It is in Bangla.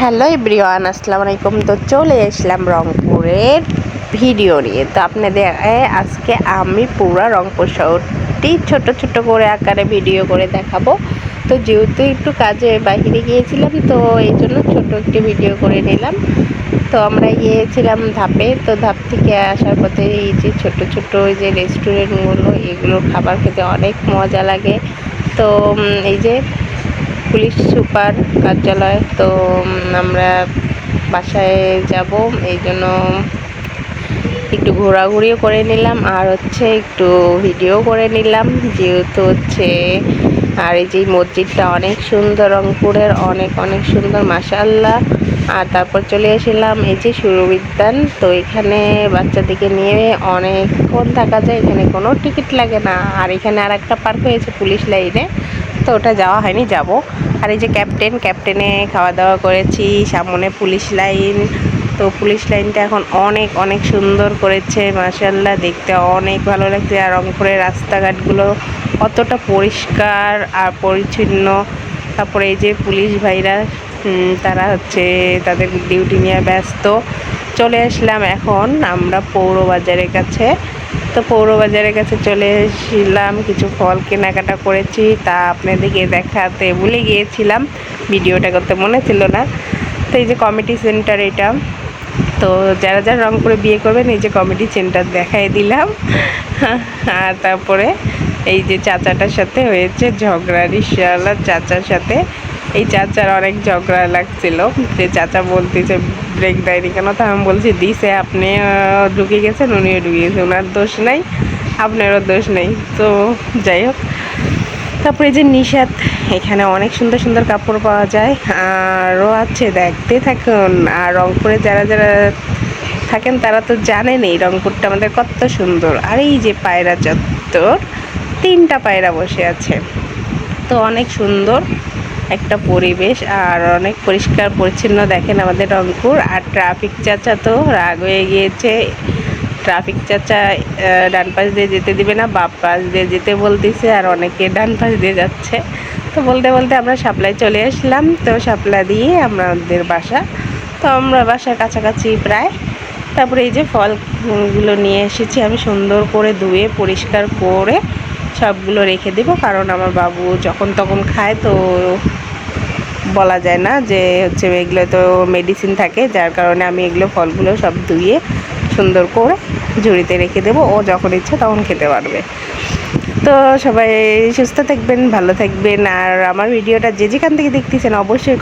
হ্যালো এভরিওয়ান, আসসালামু আলাইকুম। তো চলে আসলাম রংপুরের ভিডিও নিয়ে। তো আপনাদের আজকে আমি পুরো রংপুর শহরটি ছোট ছোট করে আকারে ভিডিও করে দেখাবো। তো যেহেতু একটু কাজে বাইরে গিয়েছিলাম, তো এই জন্য ছোট একটি ভিডিও করে নিলাম। তো আমরা গিয়েছিলাম ধাপে। তো ধাপ থেকে আসার পথে এই যে ছোট ছোট ওই যে রেস্টুরেন্টগুলো, এগুলো খাবার খেতে অনেক মজা লাগে। তো এই যে পুলিশ সুপার কার্যালয়। তো আমরা বাসায় যাব, এই জন্য একটু ঘোরাঘুরিও করে নিলাম আর একটু ভিডিও করে নিলাম, যেহেতু আর এই যে মসজিদটা অনেক সুন্দর, রংপুরের অনেক অনেক সুন্দর মাশাআল্লাহ। আর তারপর চলে এসেছিলাম এই যে সুরবিদ্যান। তো এখানে বাচ্চাদেরকে নিয়ে অনেকক্ষণ থাকা যায়, এখানে কোনো টিকিট লাগে না। আর এখানে আর একটা পার্ক হয়েছে পুলিশ লাইনে, তো ওটা যাওয়া হয়নি, যাব। আর এই যে ক্যাপ্টেনে খাওয়া দাওয়া করেছি, সামনে পুলিশ লাইন। তো পুলিশ লাইনটা এখন অনেক অনেক সুন্দর করেছে মাশাআল্লাহ, দেখতে অনেক ভালো লাগছে। আর রংপুরের রাস্তাঘাটগুলো অতটা পরিষ্কার আর পরিচ্ছন্ন। তারপরে এই যে পুলিশ ভাইরা, তারা তাদের ডিউটি নিয়ে ব্যস্ত। চলে আসলাম এখন আমরা পৌরবাজারের কাছে। তো পৌরবাজারের কাছে চলে এসেছিলাম, কিছু ফল কেনাকাটা করেছি, তা আপনাদেরকে দেখাতে ভুলে গিয়েছিলাম, ভিডিওটা করতে মনে ছিল না। তো এই যে কমিটি সেন্টার এটা। তো যারা যারা রংপুরে বিয়ে করবেন, এই যে কমিটি সেন্টার দেখাই দিলাম। আর তারপরে এই যে চাচাটার সাথে হয়েছে ঝগড়া, রিকশাওয়ালার চাচার সাথে। এই চাচার অনেক ঝগড়া লাগছিল, যে চাচা বলতেছে ব্রেক দেয়নি কেন। তো আমি বলছি দিছে, আপনি ঢুকে গেছেন, উনিও ঢুকে গেছে, ওনার দোষ নেই, আপনারও দোষ নেই। তো যাই হোক, তারপরে যে নিশাত, এখানে অনেক সুন্দর সুন্দর কাপড় পাওয়া যায়, আরও দেখতে থাকুন। আর রংপুরে যারা যারা থাকেন তারা তো জানেনই রংপুরটা আমাদের কত সুন্দর। আর এই যে পায়রা চত্বর, 3টা পায়রা বসে আছে, তো অনেক সুন্দর একটা পরিবেশ আর অনেক পরিষ্কার পরিচ্ছন্ন দেখেন আমাদের রংপুর। আর ট্রাফিক চাচা তো রাগ হয়ে গিয়েছে, ট্রাফিক চাচা ডান পাশ দিয়ে যেতে দিবে না, বাম পাশ দিয়ে যেতে বলতেছে, আর অনেকে ডান পাশ দিয়ে যাচ্ছে। তো বলতে বলতে আমরা শাপলায় চলে আসলাম। তো শাপলা দিয়ে আমাদের বাসা, তো আমরা বাসার কাছাকাছি প্রায়। তারপরে এই যে ফলগুলো নিয়ে এসেছি, আমি সুন্দর করে ধুয়ে পরিষ্কার করে সবগুলো রেখে দেবো, কারণ আমার বাবু যখন তখন খায়, তো বলা যায় না যে এগুলো তো মেডিসিন থাকে, যার কারণে আমি এগুলো ফলগুলো সব ধুয়ে সুন্দর করে ঝুড়িতে রেখে দেবো, ও যখন ইচ্ছে তখন খেতে পারবে। তো সবাই সুস্থ থাকবেন, ভালো থাকবেন। আর আমার ভিডিওটা যে যেখান থেকে দেখতেছেন অবশ্যই